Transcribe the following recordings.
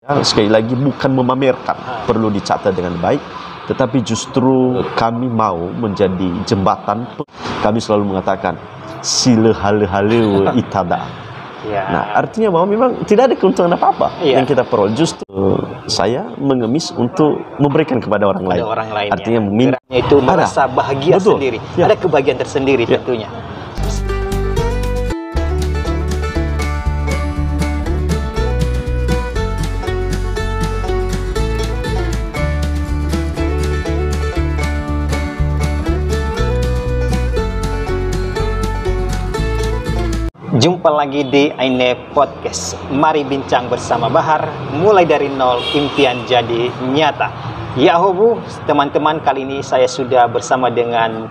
Sekali lagi bukan memamerkan, perlu dicatat dengan baik, tetapi justru kami mau menjadi jembatan. Kami selalu mengatakan sila hale-hale itada. Nah, artinya bahwa memang tidak ada keuntungan apa-apa yang kita peroleh. Justru saya mengemis untuk memberikan kepada orang lain. Artinya itu merasa bahagia sendiri. Ada kebahagiaan tersendiri tentunya. Jumpa lagi di Aine Podcast. Mari bincang bersama Bahar, mulai dari nol impian jadi nyata. Ya hobu, teman-teman, kali ini saya sudah bersama dengan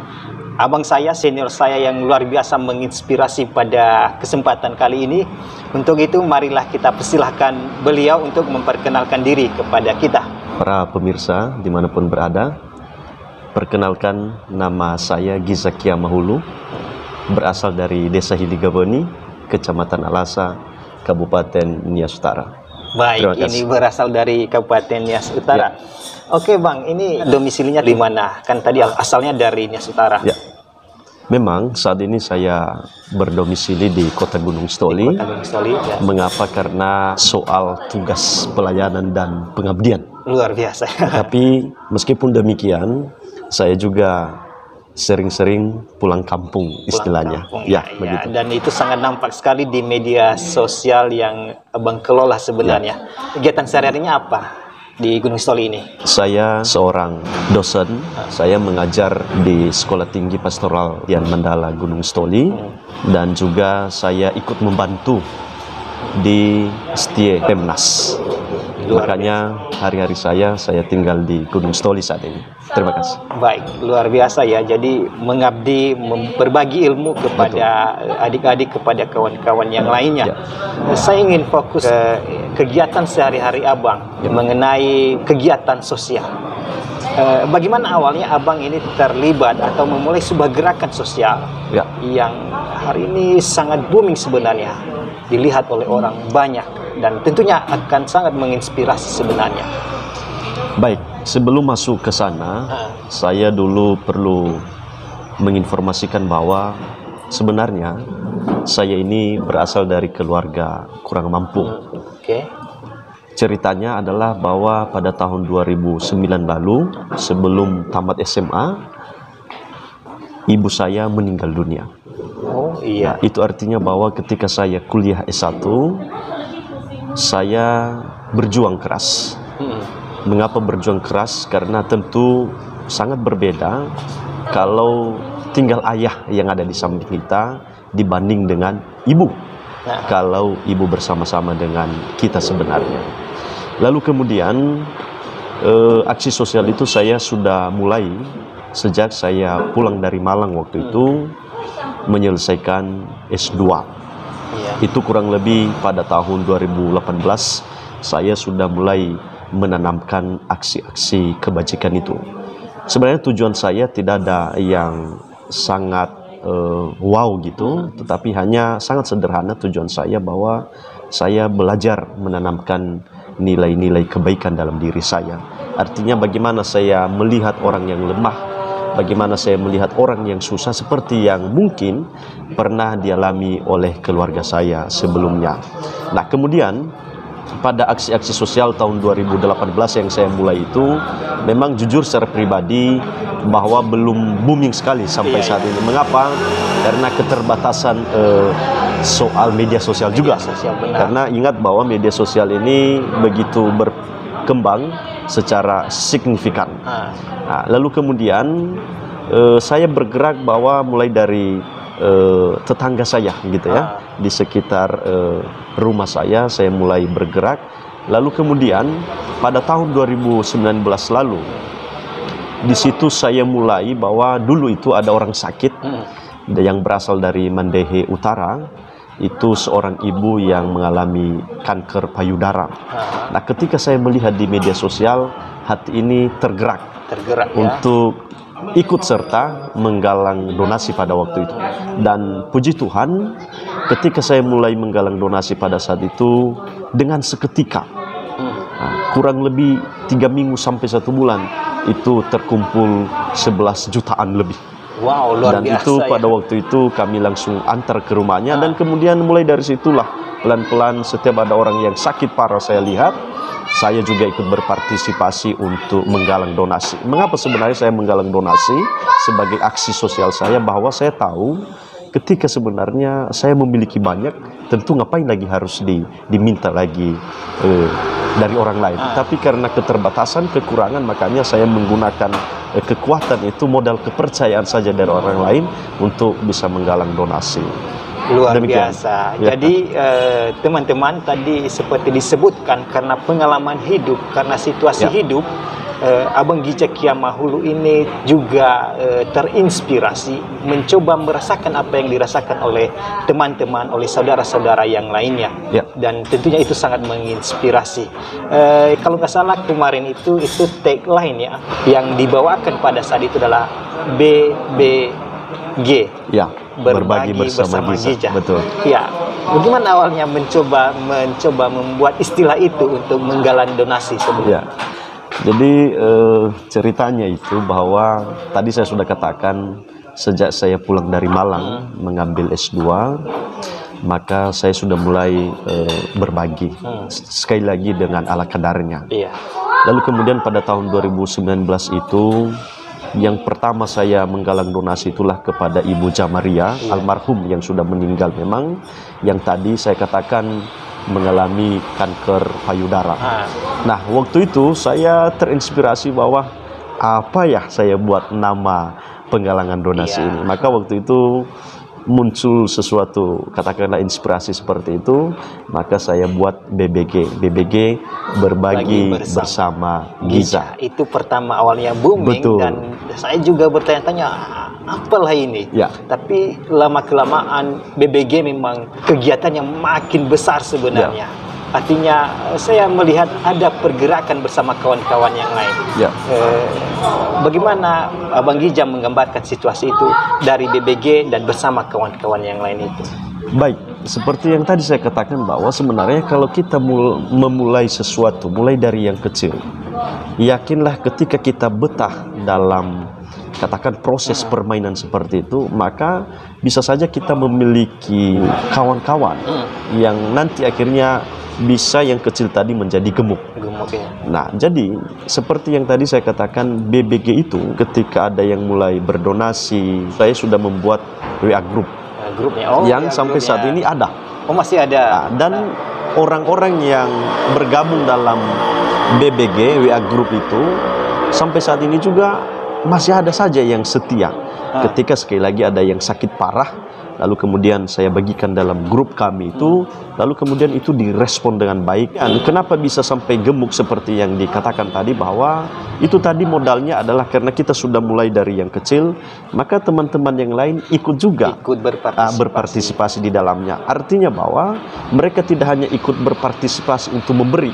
abang saya, senior saya yang luar biasa menginspirasi pada kesempatan kali ini. Untuk itu, marilah kita persilahkan beliau untuk memperkenalkan diri kepada kita. Para pemirsa dimanapun berada, perkenalkan nama saya Gizakia Mahulu. Berasal dari Desa Hiligaboni, Kecamatan Alasa, Kabupaten Nias Utara. Baik, ini berasal dari Kabupaten Nias Utara. Oke Bang, ini domisilinya di mana? Kan tadi asalnya dari Nias Utara. Ya. Memang saat ini saya berdomisili di Kota Gunung Stoli. Mengapa? Karena soal tugas pelayanan dan pengabdian. Luar biasa. Tapi meskipun demikian, saya juga sering-sering pulang kampung istilahnya. Begitu. Dan itu sangat nampak sekali di media sosial yang Abang kelola sebenarnya. Kegiatan sehari-harinya apa di Gunung Stoli ini? Saya seorang dosen. Saya mengajar di Sekolah Tinggi Pastoral Yan Mandala Gunung Stoli. Dan juga saya ikut membantu di Setie Pemnas. Makanya hari-hari saya tinggal di Gunung Stoli saat ini. Terima kasih. Baik, luar biasa ya. Jadi mengabdi, berbagi ilmu kepada adik-adik, kepada kawan-kawan yang lainnya. Saya ingin fokus ke kegiatan sehari-hari Abang mengenai kegiatan sosial. Bagaimana awalnya Abang ini terlibat atau memulai sebuah gerakan sosial yang hari ini sangat booming sebenarnya, dilihat oleh orang banyak dan tentunya akan sangat menginspirasi sebenarnya. Baik, sebelum masuk ke sana, saya dulu perlu menginformasikan bahwa sebenarnya saya ini berasal dari keluarga kurang mampu. Ceritanya adalah bahwa pada tahun 2009 lalu, sebelum tamat SMA, ibu saya meninggal dunia. Nah, itu artinya bahwa ketika saya kuliah S1, saya berjuang keras. Mengapa berjuang keras? Karena tentu sangat berbeda kalau tinggal ayah yang ada di samping kita dibanding dengan ibu. Kalau ibu bersama-sama dengan kita sebenarnya. Lalu kemudian aksi sosial itu saya sudah mulai sejak saya pulang dari Malang waktu itu menyelesaikan S2. Itu kurang lebih pada tahun 2018 saya sudah mulai menanamkan aksi-aksi kebajikan itu. Sebenarnya tujuan saya tidak ada yang sangat wow gitu, tetapi hanya sangat sederhana. Tujuan saya bahwa saya belajar menanamkan nilai-nilai kebaikan dalam diri saya. Artinya bagaimana saya melihat orang yang lemah, bagaimana saya melihat orang yang susah seperti yang mungkin pernah dialami oleh keluarga saya sebelumnya. Nah, kemudian pada aksi-aksi sosial tahun 2018 yang saya mulai itu, memang jujur secara pribadi bahwa belum booming sekali sampai saat ini. Mengapa? Karena keterbatasan soal media sosial juga. Karena ingat bahwa media sosial ini begitu berkembang secara signifikan. Nah, lalu kemudian saya bergerak bahwa mulai dari tetangga saya gitu ya, di sekitar rumah saya mulai bergerak. Lalu kemudian pada tahun 2019 lalu, di situ saya mulai bahwa dulu itu ada orang sakit yang berasal dari Mandehe Utara. Itu seorang ibu yang mengalami kanker payudara. Nah, ketika saya melihat di media sosial, hati ini tergerak untuk ikut serta menggalang donasi pada waktu itu. Dan puji Tuhan, ketika saya mulai menggalang donasi pada saat itu, dengan seketika kurang lebih 3 minggu sampai 1 bulan itu terkumpul 11 jutaan lebih. Wow, luar Dan biasa itu ya. pada waktu itu kami langsung antar ke rumahnya, dan kemudian mulai dari situlah pelan-pelan setiap ada orang yang sakit parah saya lihat, saya juga ikut berpartisipasi untuk menggalang donasi. Mengapa sebenarnya saya menggalang donasi? Sebagai aksi sosial saya, bahwa saya tahu ketika sebenarnya saya memiliki banyak, tentu ngapain lagi harus diminta lagi dari orang lain. Tapi karena keterbatasan, kekurangan, makanya saya menggunakan kekuatan itu, modal kepercayaan saja dari orang lain untuk bisa menggalang donasi. Luar Demikian. biasa. Ya. Jadi teman-teman tadi seperti disebutkan, karena pengalaman hidup, karena situasi hidup, Abang Gija Kiamahulu ini juga terinspirasi mencoba merasakan apa yang dirasakan oleh teman-teman, oleh saudara-saudara yang lainnya. Ya. Dan tentunya itu sangat menginspirasi. Kalau nggak salah kemarin itu tagline ya yang dibawakan pada saat itu adalah BBG. Ya, berbagi bersama Giza. Betul. Ya, bagaimana awalnya mencoba membuat istilah itu untuk menggalang donasi sebenarnya? Ya. Jadi ceritanya itu bahwa tadi saya sudah katakan, sejak saya pulang dari Malang mengambil S2, maka saya sudah mulai berbagi, sekali lagi dengan ala kadarnya. Iya. Lalu kemudian pada tahun 2019 itu, yang pertama saya menggalang donasi itulah kepada Ibu Jamaria, almarhum yang sudah meninggal memang, yang tadi saya katakan mengalami kanker payudara. Nah, waktu itu saya terinspirasi bahwa apa ya saya buat nama penggalangan donasi ini. Maka waktu itu muncul sesuatu, katakanlah inspirasi seperti itu, maka saya buat BBG berbagi bersama Giza. Itu pertama awalnya booming. Betul. Dan saya juga bertanya-tanya, apalah ini? Ya. Tapi lama-kelamaan BBG memang kegiatannya makin besar sebenarnya. Artinya saya melihat ada pergerakan bersama kawan-kawan yang lain. Ya. Bagaimana Abang Gija menggambarkan situasi itu dari BBG dan bersama kawan-kawan yang lain itu? Baik, seperti yang tadi saya katakan bahwa sebenarnya kalau kita memulai sesuatu, mulai dari yang kecil, yakinlah ketika kita betah dalam katakan proses permainan seperti itu, maka bisa saja kita memiliki kawan-kawan yang nanti akhirnya bisa yang kecil tadi menjadi gemuk. Nah, jadi seperti yang tadi saya katakan, BBG itu ketika ada yang mulai berdonasi, saya sudah membuat WA group yang sampai saat ini ada. Oh, masih ada. Nah, dan orang-orang yang bergabung dalam BBG WA group itu sampai saat ini juga masih ada saja yang setia. Ketika sekali lagi ada yang sakit parah, lalu kemudian saya bagikan dalam grup kami itu, lalu kemudian itu direspon dengan baik. Dan kenapa bisa sampai gemuk seperti yang dikatakan tadi, bahwa itu tadi modalnya adalah karena kita sudah mulai dari yang kecil, maka teman-teman yang lain ikut juga berpartisipasi di dalamnya. Artinya bahwa mereka tidak hanya ikut berpartisipasi untuk memberi,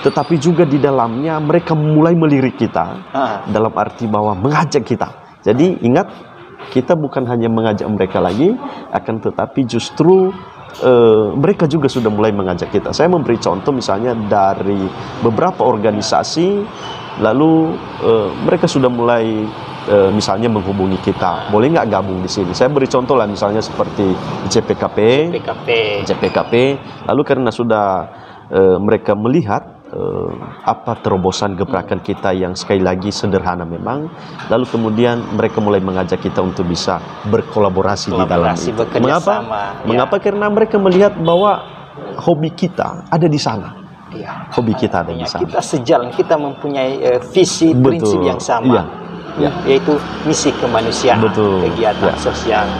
tetapi juga di dalamnya mereka mulai melirik kita, dalam arti bahwa mengajak kita. Jadi ingat, kita bukan hanya mengajak mereka lagi, akan tetapi justru mereka juga sudah mulai mengajak kita. Saya memberi contoh misalnya dari beberapa organisasi, lalu mereka sudah mulai misalnya menghubungi kita, boleh nggak gabung di sini. Saya beri contoh lah, misalnya seperti JPKP. Lalu karena sudah mereka melihat apa terobosan gebrakan kita yang sekali lagi sederhana memang, lalu kemudian mereka mulai mengajak kita untuk bisa berkolaborasi di dalam itu. Mengapa? Mengapa? Karena mereka melihat bahwa hobi kita ada di sana. Hobi kita ada di sana. Kita sejalan, kita mempunyai visi, prinsip yang sama, yaitu misi kemanusiaan, kegiatan sosial.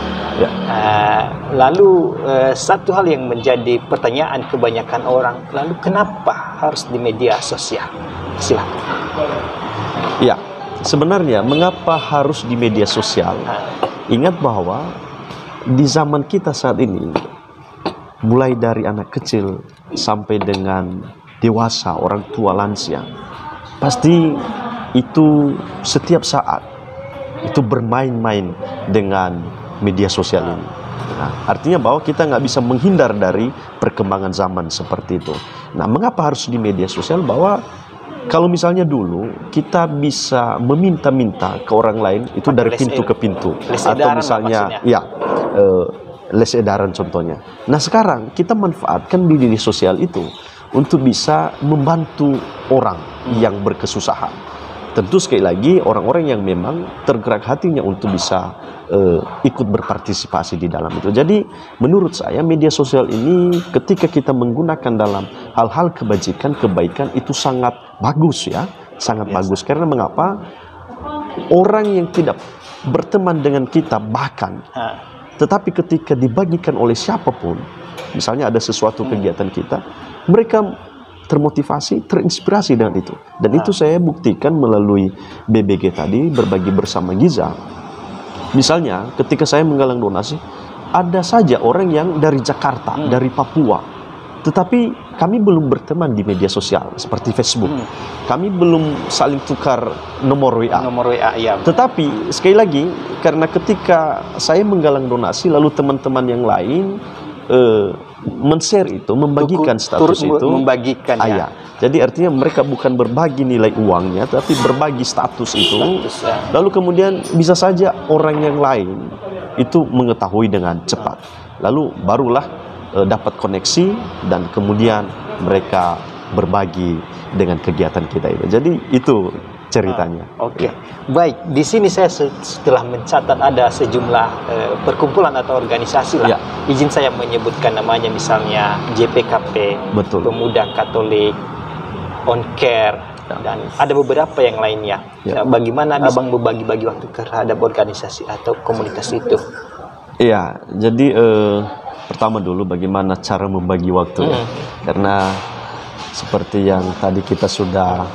Lalu satu hal yang menjadi pertanyaan kebanyakan orang, lalu kenapa harus di media sosial? Silakan. Ya, sebenarnya mengapa harus di media sosial? Ingat bahwa di zaman kita saat ini, mulai dari anak kecil sampai dengan dewasa, orang tua, lansia, pasti itu setiap saat itu bermain-main dengan media sosial ini. Nah, artinya bahwa kita nggak bisa menghindar dari perkembangan zaman seperti itu. Nah, mengapa harus di media sosial? Bahwa Kalau misalnya dulu kita bisa meminta-minta ke orang lain itu dari pintu ke pintu, atau misalnya ya les edaran contohnya. Nah sekarang kita manfaatkan media sosial itu untuk bisa membantu orang yang berkesusahan. Tentu sekali lagi orang-orang yang memang tergerak hatinya untuk bisa ikut berpartisipasi di dalam itu. Jadi menurut saya media sosial ini ketika kita menggunakan dalam hal-hal kebajikan, kebaikan itu sangat bagus ya, sangat bagus. Karena mengapa? Orang yang tidak berteman dengan kita bahkan, tetapi ketika dibagikan oleh siapapun, misalnya ada sesuatu kegiatan kita, mereka termotivasi, terinspirasi dengan itu. Dan itu saya buktikan melalui BBG tadi, berbagi bersama Giza. Misalnya ketika saya menggalang donasi, ada saja orang yang dari Jakarta, dari Papua, tetapi kami belum berteman di media sosial seperti Facebook. Kami belum saling tukar nomor WA. Nomor WA, ya. Tetapi sekali lagi, karena ketika saya menggalang donasi, lalu teman-teman yang lain men-share itu, membagikan status itu, membagikannya. Jadi artinya mereka bukan berbagi nilai uangnya, tapi berbagi status itu. Lalu kemudian bisa saja orang yang lain itu mengetahui dengan cepat. Lalu barulah dapat koneksi dan kemudian mereka berbagi dengan kegiatan kita itu. Jadi itu ceritanya. Oke. Baik, di sini saya setelah mencatat ada sejumlah perkumpulan atau organisasi lah. Izin saya menyebutkan namanya, misalnya JPKP, Betul. Pemuda Katolik, On Care, dan ada beberapa yang lainnya. Bagaimana Abang berbagi-bagi waktu terhadap organisasi atau komunitas itu? Iya, jadi pertama dulu bagaimana cara membagi waktu ya. Karena seperti yang tadi kita sudah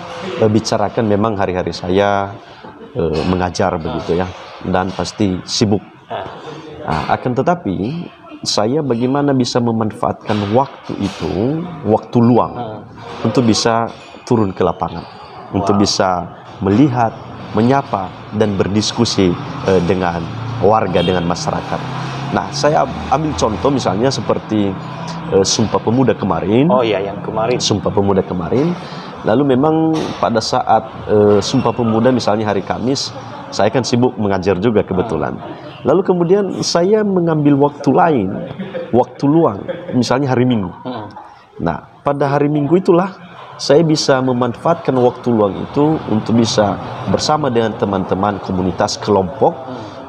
bicarakan, memang hari-hari saya mengajar begitu ya, dan pasti sibuk. Akan tetapi saya bagaimana bisa memanfaatkan waktu itu, waktu luang, untuk bisa turun ke lapangan, untuk bisa melihat, menyapa, dan berdiskusi dengan warga, dengan masyarakat. Nah, saya ambil contoh misalnya seperti Sumpah Pemuda kemarin. Oh iya, yang kemarin. Sumpah Pemuda kemarin. Lalu memang pada saat Sumpah Pemuda misalnya hari Kamis, saya kan sibuk mengajar juga kebetulan. Lalu kemudian saya mengambil waktu lain, waktu luang, misalnya hari Minggu. Nah, pada hari Minggu itulah saya bisa memanfaatkan waktu luang itu untuk bisa bersama dengan teman-teman komunitas kelompok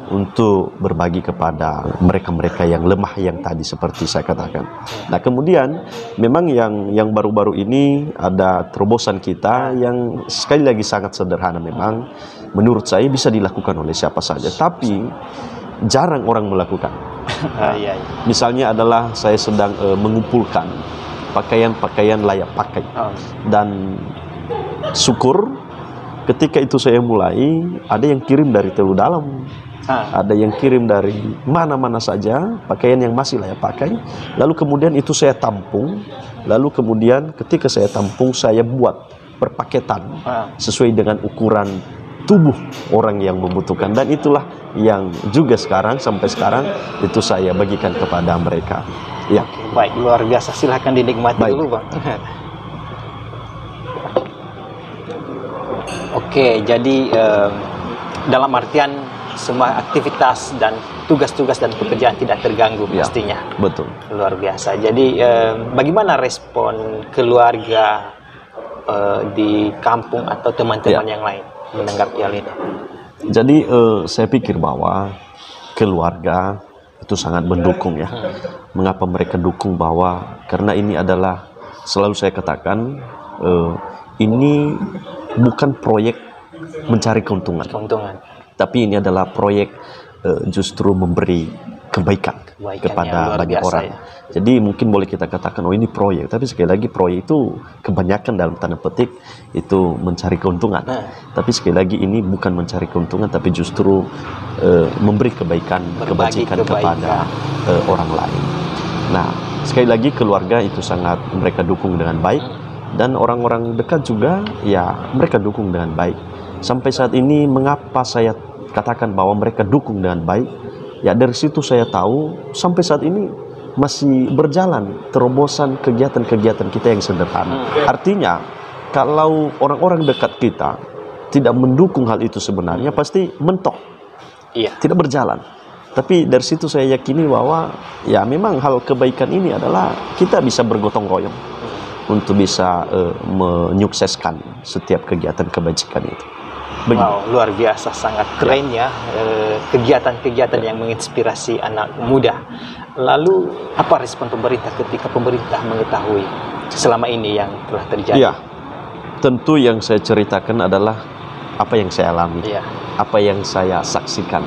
untuk berbagi kepada mereka-mereka yang lemah yang tadi seperti saya katakan. Nah, kemudian memang yang baru-baru ini ada terobosan kita yang sekali lagi sangat sederhana, memang menurut saya bisa dilakukan oleh siapa saja, tapi jarang orang melakukan. Misalnya adalah saya sedang mengumpulkan pakaian-pakaian layak pakai, dan syukur ketika itu saya mulai ada yang kirim dari Telu Dalam. Ada yang kirim dari mana-mana saja pakaian yang masih layak pakai. Lalu kemudian itu saya tampung. Lalu kemudian ketika saya tampung, saya buat perpaketan sesuai dengan ukuran tubuh orang yang membutuhkan. Dan itulah yang juga sekarang, sampai sekarang itu saya bagikan kepada mereka. Ya. Baik, luar biasa. Silahkan dinikmati dulu, Bang. Oke, jadi dalam artian semua aktivitas dan tugas-tugas dan pekerjaan tidak terganggu pastinya. Betul. Luar biasa. Jadi bagaimana respon keluarga di kampung atau teman-teman yang lain menanggapi hal ini? Jadi saya pikir bahwa keluarga itu sangat mendukung ya. Mengapa mereka dukung? Bahwa karena ini adalah, selalu saya katakan, ini bukan proyek mencari keuntungan. Tapi ini adalah proyek justru memberi kebaikan kepada banyak orang. Jadi mungkin boleh kita katakan, oh ini proyek, tapi sekali lagi proyek itu kebanyakan dalam tanda petik itu mencari keuntungan. Tapi sekali lagi ini bukan mencari keuntungan, tapi justru memberi kebaikan, kebajikan kepada orang lain. Nah, sekali lagi keluarga itu sangat mereka dukung dengan baik, dan orang-orang dekat juga ya mereka dukung dengan baik. Sampai saat ini mengapa saya katakan bahwa mereka dukung dengan baik? Ya dari situ saya tahu sampai saat ini masih berjalan terobosan kegiatan-kegiatan kita yang sederhana. Artinya kalau orang-orang dekat kita tidak mendukung hal itu sebenarnya pasti mentok, tidak berjalan. Tapi dari situ saya yakini bahwa ya memang hal kebaikan ini adalah kita bisa bergotong royong untuk bisa menyukseskan setiap kegiatan kebajikan itu. Begitu. Wow, luar biasa, sangat keren ya kegiatan-kegiatan yang menginspirasi anak muda. Lalu apa respon pemerintah ketika pemerintah mengetahui selama ini yang telah terjadi? Ya, tentu yang saya ceritakan adalah apa yang saya alami, apa yang saya saksikan.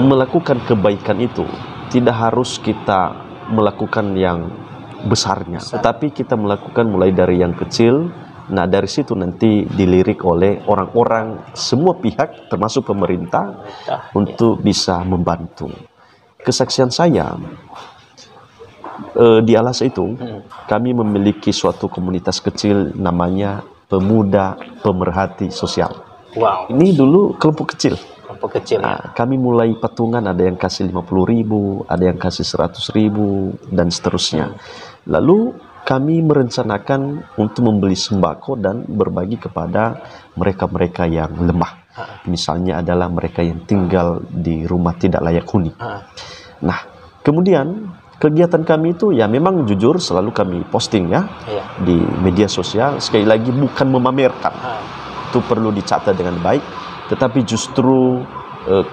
Melakukan kebaikan itu tidak harus kita melakukan yang besarnya, tetapi kita melakukan mulai dari yang kecil. Nah, dari situ nanti dilirik oleh orang-orang semua pihak termasuk pemerintah untuk bisa membantu. Kesaksian saya di Alas itu kami memiliki suatu komunitas kecil namanya Pemuda Pemerhati Sosial. Wow. Ini dulu kelompok kecil. Kelompok kecil. Nah, kami mulai patungan, ada yang kasih 50.000, ada yang kasih 100.000 dan seterusnya. Lalu kami merencanakan untuk membeli sembako dan berbagi kepada mereka-mereka yang lemah. Misalnya adalah mereka yang tinggal di rumah tidak layak huni. Nah, kemudian kegiatan kami itu ya memang jujur selalu kami posting ya di media sosial. Sekali lagi bukan memamerkan. Itu perlu dicatat dengan baik, tetapi justru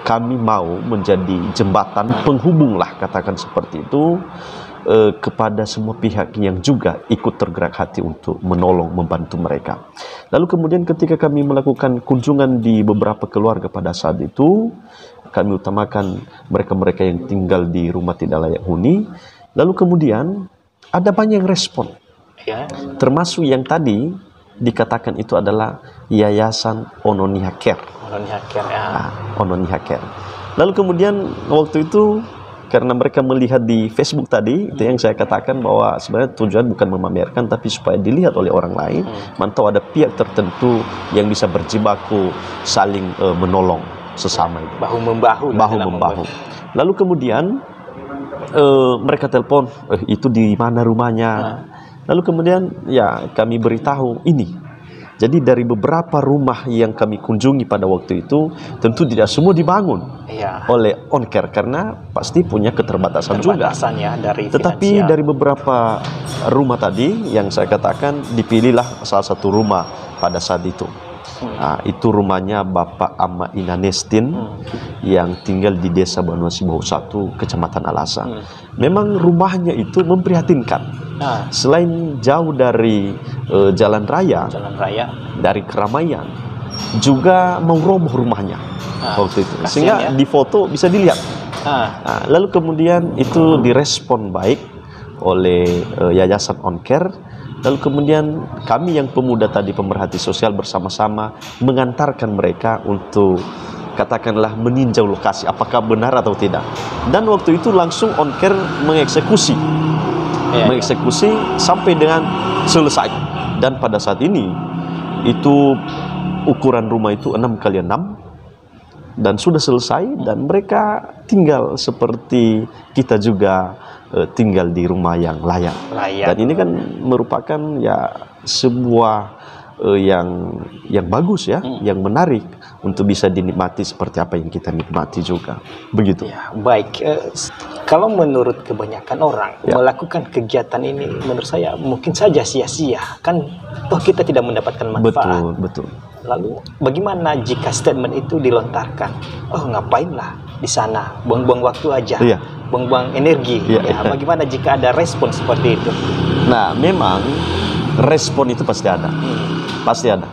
kami mau menjadi jembatan penghubung lah, katakan seperti itu, kepada semua pihak yang juga ikut tergerak hati untuk menolong, membantu mereka. Lalu kemudian ketika kami melakukan kunjungan di beberapa keluarga pada saat itu, kami utamakan mereka-mereka yang tinggal di rumah tidak layak huni. Lalu kemudian ada banyak yang respon, termasuk yang tadi dikatakan itu adalah Yayasan Ononia Care. Ononia Care. Lalu kemudian waktu itu karena mereka melihat di Facebook tadi, itu yang saya katakan bahwa sebenarnya tujuan bukan memamerkan, tapi supaya dilihat oleh orang lain, mantau ada pihak tertentu yang bisa berjibaku saling menolong sesama itu. Bahu-membahu. Lalu kemudian mereka telepon, itu di mana rumahnya? Lalu kemudian ya kami beritahu ini. Jadi dari beberapa rumah yang kami kunjungi pada waktu itu, tentu tidak semua dibangun oleh OnCare karena pasti punya keterbatasan juga. Ya, tetapi dari beberapa rumah tadi yang saya katakan, dipilihlah salah satu rumah pada saat itu. Nah, itu rumahnya Bapak Amma Inanestin yang tinggal di Desa Banuasi Bau 1, Kecamatan Alasa. Memang rumahnya itu memprihatinkan. Selain jauh dari jalan raya, dari keramaian, juga mau roboh rumahnya waktu itu. Sehingga di foto bisa dilihat. Lalu kemudian itu direspon baik oleh Yayasan OnCare. Lalu kemudian kami yang pemuda tadi pemerhati sosial bersama-sama mengantarkan mereka untuk katakanlah meninjau lokasi apakah benar atau tidak. Dan waktu itu langsung OnCare mengeksekusi sampai dengan selesai. Dan pada saat ini itu ukuran rumah itu 6x6 dan sudah selesai, dan mereka tinggal seperti kita juga tinggal di rumah yang layak. Dan ini kan merupakan ya sebuah yang bagus ya, yang menarik untuk bisa dinikmati seperti apa yang kita nikmati juga. Begitu. Ya, baik. Kalau menurut kebanyakan orang melakukan kegiatan ini, menurut saya mungkin saja sia-sia. Kan toh kita tidak mendapatkan manfaat. Betul. Lalu bagaimana jika statement itu dilontarkan? Oh, ngapainlah di sana, buang-buang waktu aja, buang-buang energi. Bagaimana jika ada respon seperti itu? Nah, memang respon itu pasti ada. Pasti ada.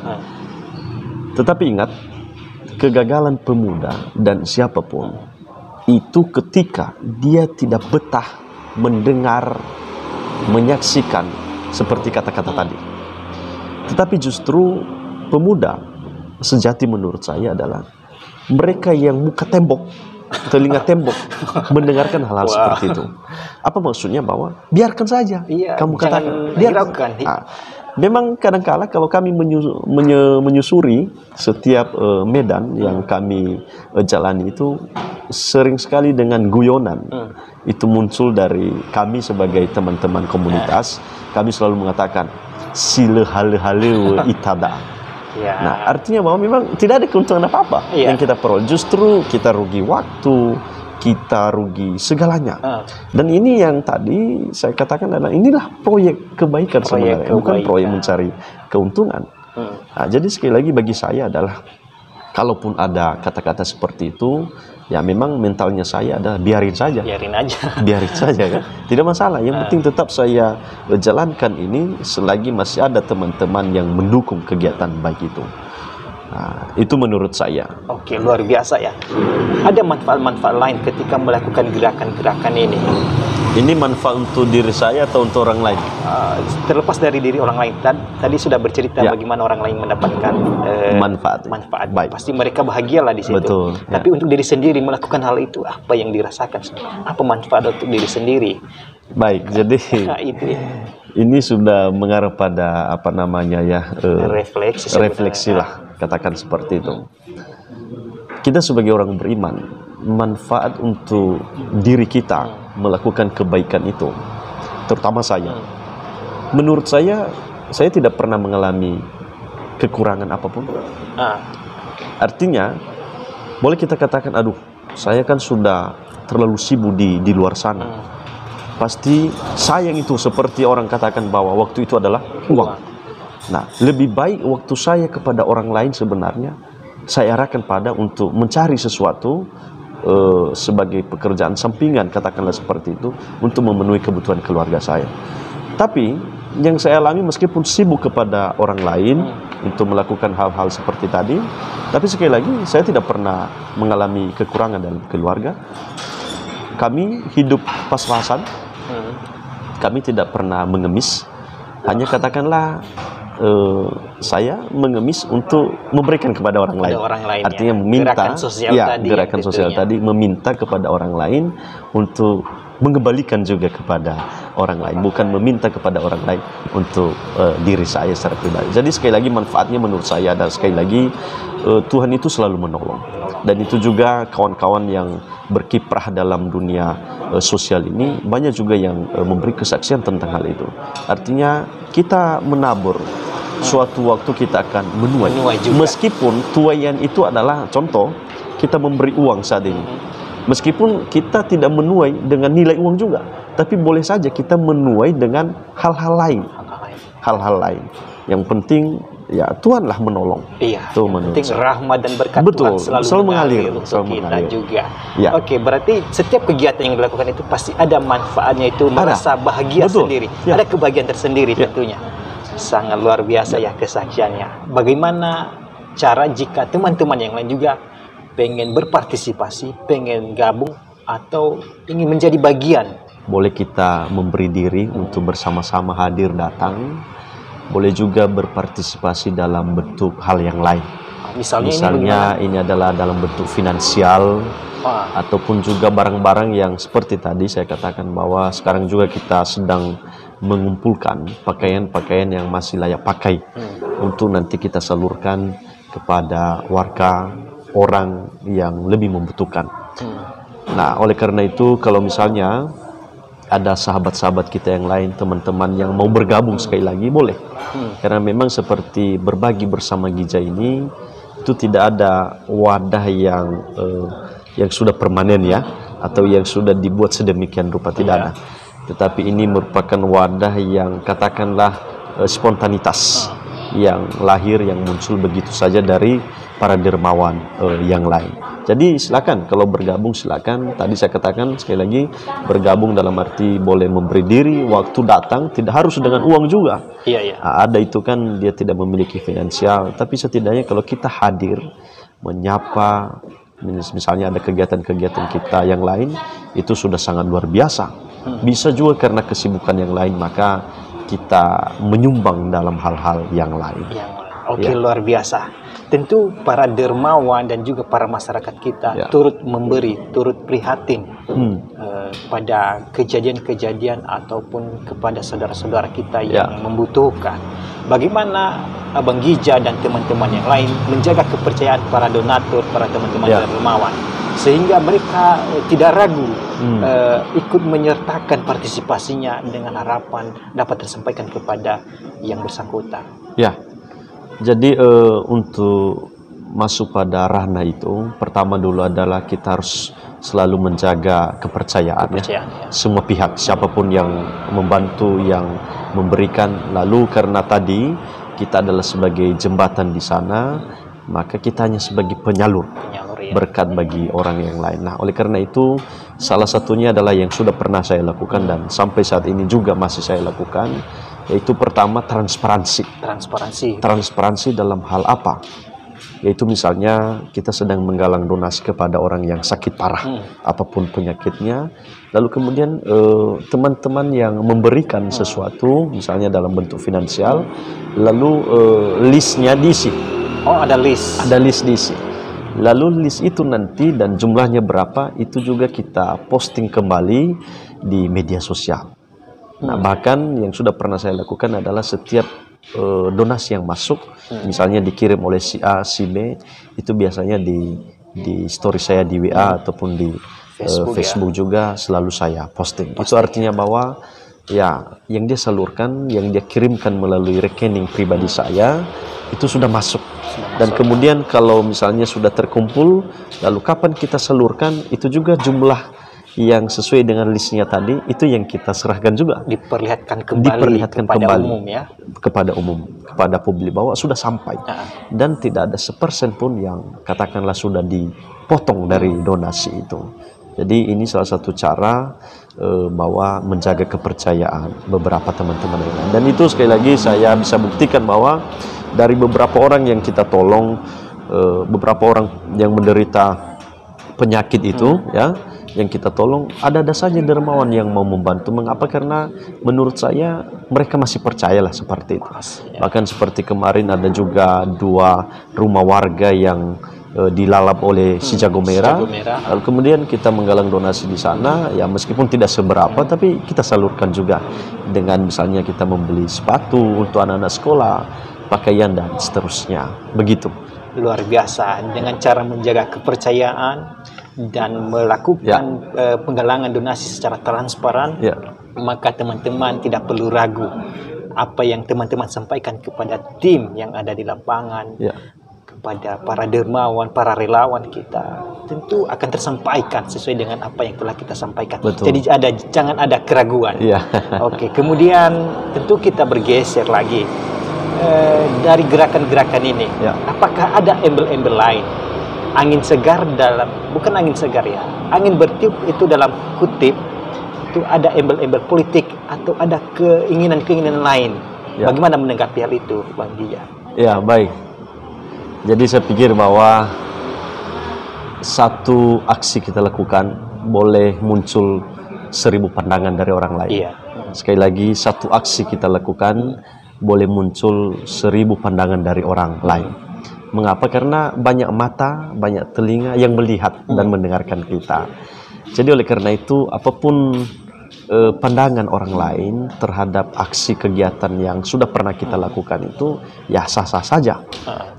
Tetapi ingat, kegagalan pemuda dan siapapun itu ketika dia tidak betah mendengar, menyaksikan seperti kata-kata tadi. Tetapi justru pemuda sejati menurut saya adalah mereka yang muka tembok, telinga tembok mendengarkan hal-hal seperti itu. Apa maksudnya? Bahwa biarkan saja, kamu katakan, biarkan. Memang kadang-kala kalau kami menyusuri setiap medan yang kami jalani itu sering sekali dengan guyonan itu muncul dari kami sebagai teman-teman komunitas. Kami selalu mengatakan, sile hale-hale itada. Ya. Nah, artinya bahwa memang tidak ada keuntungan apa-apa yang kita peroleh. Justru kita rugi waktu, kita rugi segalanya. Dan ini yang tadi saya katakan adalah inilah proyek kebaikan sebenarnya, bukan proyek mencari keuntungan. Nah, jadi sekali lagi bagi saya adalah kalaupun ada kata-kata seperti itu, ya memang mentalnya saya adalah biarin saja. Biarin aja. Biarin saja kan. Tidak masalah. Yang penting tetap saya jalankan ini selagi masih ada teman-teman yang mendukung kegiatan baik itu. Nah, itu menurut saya. Oke, luar biasa ya. Ada manfaat-manfaat lain ketika melakukan gerakan-gerakan ini? Ini manfaat untuk diri saya atau untuk orang lain? Terlepas dari diri orang lain. Tadi sudah bercerita bagaimana orang lain mendapatkan manfaat. Baik. Pasti mereka bahagialah di situ. Betul. Tapi untuk diri sendiri melakukan hal itu, apa yang dirasakan? Apa manfaat untuk diri sendiri? Baik, jadi itu ya. Ini sudah mengarah pada apa namanya ya refleksi lah, katakan seperti itu. Kita sebagai orang beriman, manfaat untuk diri kita melakukan kebaikan itu, terutama saya. Menurut saya tidak pernah mengalami kekurangan apapun. Artinya, boleh kita katakan, aduh, saya kan sudah terlalu sibuk di luar sana. Pasti sayang itu seperti orang katakan bahwa waktu itu adalah uang. Nah, lebih baik waktu saya kepada orang lain sebenarnya saya arahkan pada untuk mencari sesuatu sebagai pekerjaan sampingan, katakanlah seperti itu, untuk memenuhi kebutuhan keluarga saya. Tapi yang saya alami meskipun sibuk kepada orang lain untuk melakukan hal-hal seperti tadi, tapi sekali lagi saya tidak pernah mengalami kekurangan dalam keluarga. Kami hidup pas-pasan. Kami tidak pernah mengemis. Hanya katakanlah saya mengemis untuk memberikan kepada orang lain. Artinya meminta, gerakan sosial tadi meminta kepada orang lain untuk mengembalikan juga kepada orang lain, bukan meminta kepada orang lain untuk diri saya secara pribadi. Jadi sekali lagi manfaatnya menurut saya adalah sekali lagi Tuhan itu selalu menolong, dan itu juga kawan-kawan yang berkiprah dalam dunia sosial ini banyak juga yang memberi kesaksian tentang hal itu. Artinya kita menabur, suatu waktu kita akan menuai meskipun tuaian itu adalah contoh kita memberi uang saat ini. Meskipun kita tidak menuai dengan nilai uang juga, tapi boleh saja kita menuai dengan hal-hal lain. Hal-hal lain. Yang penting ya Tuhanlah menolong. Iya. Itu penting rahmat dan berkat Tuhan selalu mengalir untuk kita juga. Ya. Oke, berarti setiap kegiatan yang dilakukan itu pasti ada manfaatnya, itu merasa bahagia sendiri. Ada kebahagiaan tersendiri tentunya. Sangat luar biasa ya kesaksiannya. Bagaimana cara jika teman-teman yang lain juga pengen berpartisipasi, pengen gabung, atau ingin menjadi bagian? Boleh kita memberi diri untuk bersama-sama hadir datang. Boleh juga berpartisipasi dalam bentuk hal yang lain. Misalnya ini adalah dalam bentuk finansial, ataupun juga barang-barang yang seperti tadi saya katakan bahwa sekarang juga kita sedang mengumpulkan pakaian-pakaian yang masih layak pakai untuk nanti kita salurkan kepada warga, orang yang lebih membutuhkan. Nah, oleh karena itu kalau misalnya ada sahabat-sahabat kita yang lain, teman-teman yang mau bergabung sekali lagi boleh. Karena memang seperti berbagi bersama Gija ini itu tidak ada wadah yang sudah permanen ya, atau yang sudah dibuat sedemikian rupa, tidak ada. Tetapi ini merupakan wadah yang katakanlah spontanitas, yang lahir, yang muncul begitu saja dari para dermawan yang lain. Jadi silakan kalau bergabung, silakan. Tadi saya katakan sekali lagi, bergabung dalam arti boleh memberi diri, waktu datang, tidak harus dengan uang juga. Ada itu kan dia tidak memiliki finansial, tapi setidaknya kalau kita hadir, menyapa, misalnya ada kegiatan-kegiatan kita yang lain, itu sudah sangat luar biasa. Bisa juga karena kesibukan yang lain, maka kita menyumbang dalam hal-hal yang lain. Oke, luar biasa. Tentu para dermawan dan juga para masyarakat kita turut memberi, turut prihatin pada kejadian-kejadian ataupun kepada saudara-saudara kita yang membutuhkan. Bagaimana Abang Gija dan teman-teman yang lain menjaga kepercayaan para donatur, para teman-teman dermawan? sehingga mereka tidak ragu ikut menyertakan partisipasinya dengan harapan dapat tersampaikan kepada yang bersangkutan. Ya, jadi untuk masuk pada ranah itu, pertama dulu adalah kita harus selalu menjaga kepercayaan ya. Semua pihak, siapapun yang membantu, yang memberikan. Lalu karena tadi kita adalah sebagai jembatan di sana, maka kita hanya sebagai penyalur berkat bagi orang yang lain. Nah, oleh karena itu salah satunya adalah yang sudah pernah saya lakukan dan sampai saat ini juga masih saya lakukan, yaitu pertama transparansi dalam hal apa? Yaitu misalnya kita sedang menggalang donasi kepada orang yang sakit parah, apapun penyakitnya. Lalu kemudian teman-teman yang memberikan sesuatu, misalnya dalam bentuk finansial, lalu listnya diisi. Oh, ada list. Ada list diisi. Lalu list itu nanti dan jumlahnya berapa, itu juga kita posting kembali di media sosial. Nah, bahkan yang sudah pernah saya lakukan adalah setiap donasi yang masuk, misalnya dikirim oleh si A, si B, itu biasanya di story saya di WA ataupun di Facebook juga selalu saya posting. Itu artinya bahwa ya yang dia salurkan, yang dia kirimkan melalui rekening pribadi saya itu sudah masuk. Dan kemudian kalau misalnya sudah terkumpul, lalu kapan kita salurkan, itu juga jumlah yang sesuai dengan listnya tadi, itu yang kita serahkan juga. Diperlihatkan kembali kepada umum ya. Kepada publik bahwa sudah sampai. Dan tidak ada 1% pun yang katakanlah sudah dipotong dari donasi itu. Jadi ini salah satu cara bahwa menjaga kepercayaan beberapa teman-teman yang lain. Dan itu sekali lagi saya bisa buktikan bahwa dari beberapa orang yang kita tolong, beberapa orang yang menderita penyakit itu ya, yang kita tolong, ada saja dermawan yang mau membantu. Mengapa? Karena menurut saya mereka masih percayalah seperti itu. Bahkan seperti kemarin ada juga 2 rumah warga yang dilalap oleh si jago merah. Lalu kemudian kita menggalang donasi di sana, ya meskipun tidak seberapa, tapi kita salurkan juga dengan misalnya kita membeli sepatu untuk anak-anak sekolah, pakaian dan seterusnya. Begitu. Luar biasa, dengan cara menjaga kepercayaan dan melakukan penggalangan donasi secara transparan, maka teman-teman tidak perlu ragu apa yang teman-teman sampaikan kepada tim yang ada di lapangan, kepada para dermawan, para relawan kita, tentu akan tersampaikan sesuai dengan apa yang telah kita sampaikan. Betul. Jadi jangan ada keraguan. Oke, kemudian tentu kita bergeser lagi dari gerakan-gerakan ini. Apakah ada embel-embel lain? Angin segar bukan angin segar ya, angin bertiup itu dalam kutip, itu ada embel-embel politik atau ada keinginan-keinginan lain. Bagaimana menanggapi hal itu, Bang Dija? Ya, baik. Jadi saya pikir bahwa satu aksi kita lakukan boleh muncul 1000 pandangan dari orang lain. Sekali lagi, satu aksi kita lakukan boleh muncul 1000 pandangan dari orang lain. Mengapa? Karena banyak mata, banyak telinga yang melihat dan mendengarkan kita. Jadi oleh karena itu, apapun pandangan orang lain terhadap aksi kegiatan yang sudah pernah kita lakukan itu, ya sah-sah saja.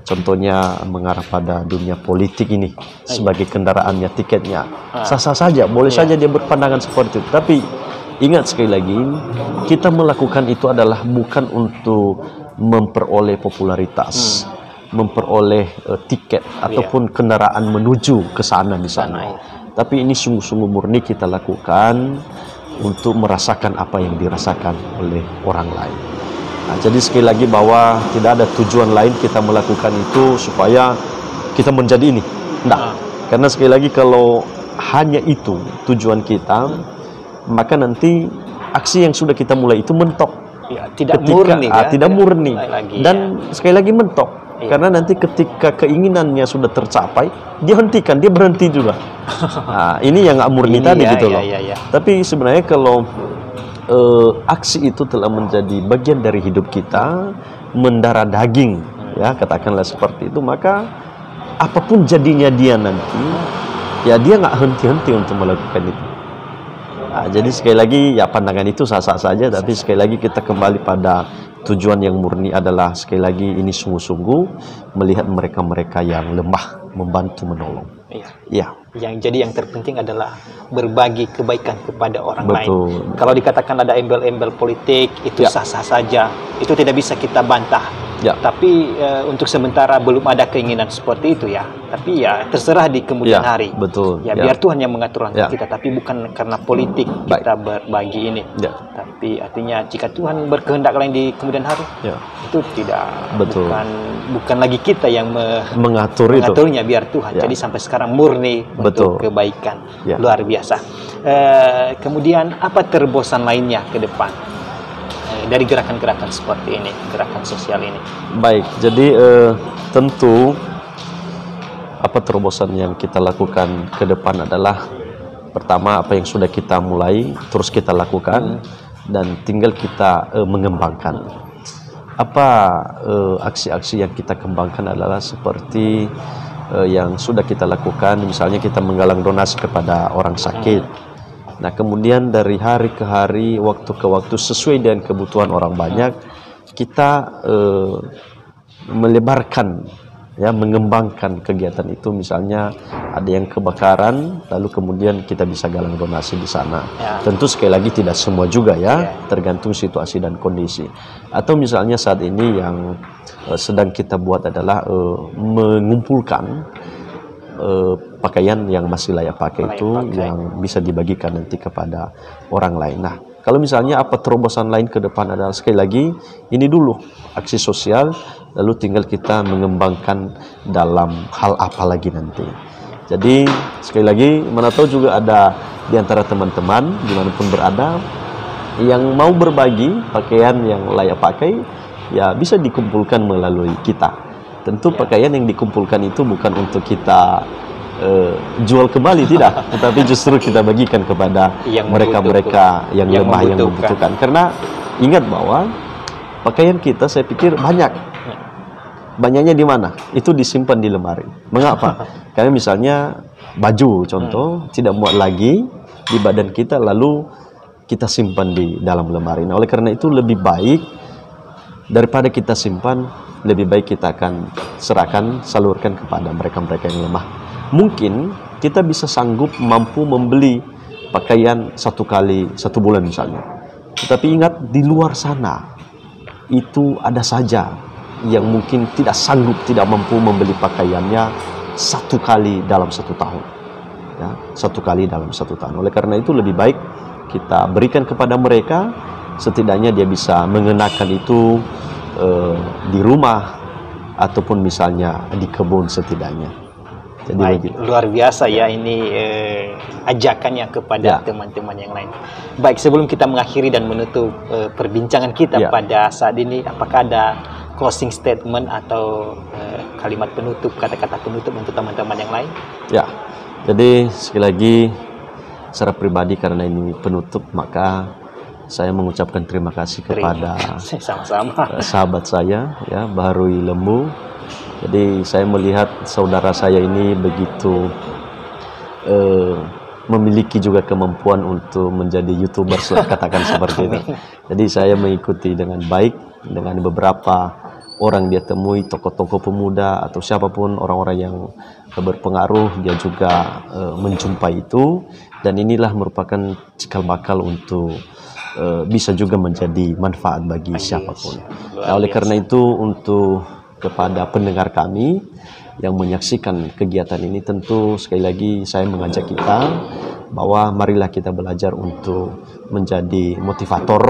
Contohnya mengarah pada dunia politik ini sebagai kendaraannya, tiketnya, sah-sah saja. Boleh saja dia berpandangan seperti itu. Tapi ingat sekali lagi, kita melakukan itu adalah bukan untuk memperoleh popularitas, memperoleh tiket ataupun kendaraan menuju ke sana di sana. Tapi ini sungguh-sungguh murni kita lakukan untuk merasakan apa yang dirasakan oleh orang lain. Nah, jadi sekali lagi bahwa tidak ada tujuan lain kita melakukan itu supaya kita menjadi ini. Tidak. Karena sekali lagi kalau hanya itu tujuan kita, maka nanti aksi yang sudah kita mulai itu mentok. Tidak murni. Tidak murni. Dan sekali lagi mentok. Karena nanti ketika keinginannya sudah tercapai, dia hentikan, dia berhenti juga. Nah, ini yang nggak murni tadi gitu loh. Tapi sebenarnya kalau aksi itu telah menjadi bagian dari hidup kita, mendarah daging, ya katakanlah seperti itu, maka apapun jadinya dia nanti, ya dia nggak henti-henti untuk melakukan itu. Nah, jadi sekali lagi ya pandangan itu sah-sah saja, tapi sekali lagi kita kembali pada tujuan yang murni adalah sekali lagi ini sungguh-sungguh melihat mereka-mereka yang lemah, membantu menolong. Iya. Ya, Yang terpenting adalah berbagi kebaikan kepada orang lain. betul. Kalau dikatakan ada embel-embel politik, itu Ya. sah-sah saja. Itu tidak bisa kita bantah. Ya. Tapi untuk sementara belum ada keinginan seperti itu ya. Tapi ya terserah di kemudian Ya, hari. betul. Ya, Ya. biar Tuhan yang mengatur langkah Ya. kita, tapi bukan karena politik Baik. kita berbagi ini. Ya. Tapi artinya jika Tuhan berkehendak lain di kemudian hari, Ya. itu tidak Betul. bukan lagi kita yang Mengatur itu. mengaturnya, biar Tuhan. Ya. Jadi sampai sekarang murni Betul. untuk kebaikan. Ya. Luar biasa. Kemudian apa terobosan lainnya ke depan dari gerakan-gerakan seperti ini, gerakan sosial ini? Baik, jadi tentu apa terobosan yang kita lakukan ke depan adalah pertama apa yang sudah kita mulai terus kita lakukan dan tinggal kita mengembangkan. Apa aksi-aksi yang kita kembangkan adalah seperti yang sudah kita lakukan, misalnya kita menggalang donasi kepada orang sakit. Nah, kemudian dari hari ke hari, waktu ke waktu sesuai dengan kebutuhan orang banyak, kita melebarkan, ya, mengembangkan kegiatan itu. Misalnya ada yang kebakaran, lalu kemudian kita bisa galang donasi di sana. Ya. Tentu sekali lagi tidak semua juga ya, Ya. tergantung situasi dan kondisi. Atau misalnya saat ini yang sedang kita buat adalah mengumpulkan pakaian yang masih layak pakai itu yang bisa dibagikan nanti kepada orang lain. Nah, kalau misalnya apa terobosan lain ke depan adalah sekali lagi ini dulu aksi sosial, lalu tinggal kita mengembangkan dalam hal apa lagi nanti. Jadi sekali lagi mana tahu juga ada di antara teman-teman dimanapun berada yang mau berbagi pakaian yang layak pakai, ya bisa dikumpulkan melalui kita. Tentu pakaian yang dikumpulkan itu bukan untuk kita jual kembali, tidak, tetapi justru kita bagikan kepada mereka-mereka yang lemah, yang membutuhkan. Karena ingat bahwa pakaian kita, saya pikir banyaknya di mana? Itu disimpan di lemari. Mengapa? Karena misalnya baju, contoh, tidak muat lagi di badan kita, lalu kita simpan di dalam lemari. Nah, oleh karena itu lebih baik daripada kita simpan, lebih baik kita akan salurkan kepada mereka-mereka yang lemah. Mungkin kita bisa sanggup mampu membeli pakaian 1 kali 1 bulan misalnya. Tetapi ingat, di luar sana itu ada saja yang mungkin tidak sanggup, tidak mampu membeli pakaiannya 1 kali dalam 1 tahun. Ya, 1 kali dalam 1 tahun. Oleh karena itu lebih baik kita berikan kepada mereka, setidaknya dia bisa mengenakan itu di rumah ataupun misalnya di kebun setidaknya. Jadi baik, begitu. luar biasa ya ini ajakannya kepada teman-teman yang lain. Baik, sebelum kita mengakhiri dan menutup perbincangan kita pada saat ini, apakah ada closing statement atau kalimat penutup, kata-kata penutup untuk teman-teman yang lain? Ya, jadi sekali lagi secara pribadi karena ini penutup, maka saya mengucapkan terima kasih kepada sahabat saya, ya, Baharui Lembu. Jadi saya melihat saudara saya ini begitu memiliki juga kemampuan untuk menjadi YouTuber, katakan seperti itu. Jadi saya mengikuti dengan baik, dengan beberapa orang dia temui, tokoh-tokoh pemuda atau siapapun orang-orang yang berpengaruh, dia juga menjumpai itu, dan inilah merupakan cikal bakal untuk bisa juga menjadi manfaat bagi siapapun. Nah, oleh karena itu untuk kepada pendengar kami yang menyaksikan kegiatan ini, tentu sekali lagi saya mengajak kita bahwa marilah kita belajar untuk menjadi motivator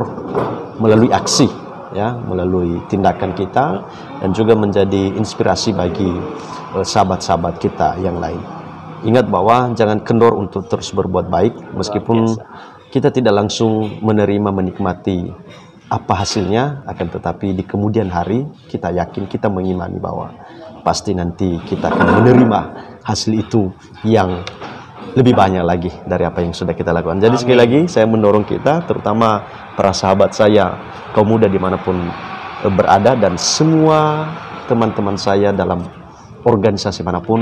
melalui aksi, ya, melalui tindakan kita, dan juga menjadi inspirasi bagi sahabat-sahabat kita yang lain. Ingat bahwa jangan kendor untuk terus berbuat baik, meskipun kita tidak langsung menikmati apa hasilnya, akan tetapi di kemudian hari kita yakin, kita mengimani bahwa pasti nanti kita akan menerima hasil itu yang lebih banyak lagi dari apa yang sudah kita lakukan. Jadi sekali lagi saya mendorong kita, terutama para sahabat saya kaum muda dimanapun berada, dan semua teman-teman saya dalam organisasi manapun,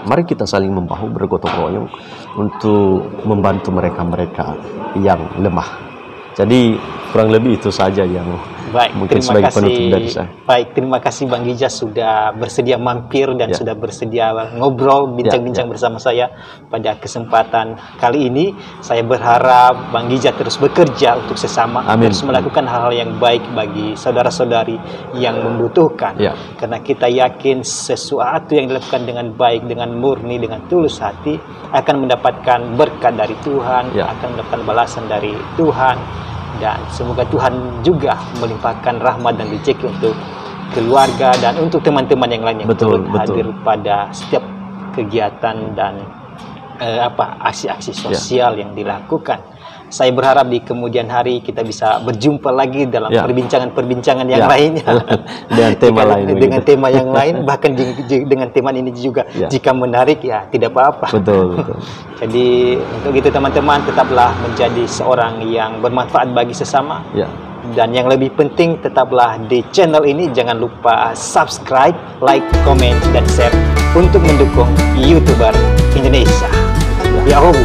mari kita saling membahu, bergotong royong untuk membantu mereka-mereka yang lemah. Jadi kurang lebih itu saja yang Baik, Mungkin terima sebagai kasih. penutup dari saya. Baik, terima kasih Bang Gija sudah bersedia mampir dan sudah bersedia ngobrol, bincang-bincang bersama saya pada kesempatan kali ini. Saya berharap Bang Gija terus bekerja untuk sesama, terus melakukan hal-hal yang baik bagi saudara-saudari yang membutuhkan. Karena kita yakin sesuatu yang dilakukan dengan baik, dengan murni, dengan tulus hati akan mendapatkan berkat dari Tuhan, akan mendapatkan balasan dari Tuhan. Dan semoga Tuhan juga melimpahkan rahmat dan rezeki untuk keluarga dan untuk teman-teman yang lain yang hadir pada setiap kegiatan dan aksi-aksi sosial yang dilakukan. Saya berharap di kemudian hari kita bisa berjumpa lagi dalam perbincangan-perbincangan yang lainnya dengan tema lain, dengan tema yang lain, bahkan dengan tema ini juga jika menarik ya tidak apa-apa. Betul. Jadi untuk itu teman-teman, tetaplah menjadi seorang yang bermanfaat bagi sesama. Dan yang lebih penting, tetaplah di channel ini. Jangan lupa subscribe, like, komen, dan share untuk mendukung YouTuber Indonesia. Yahoo!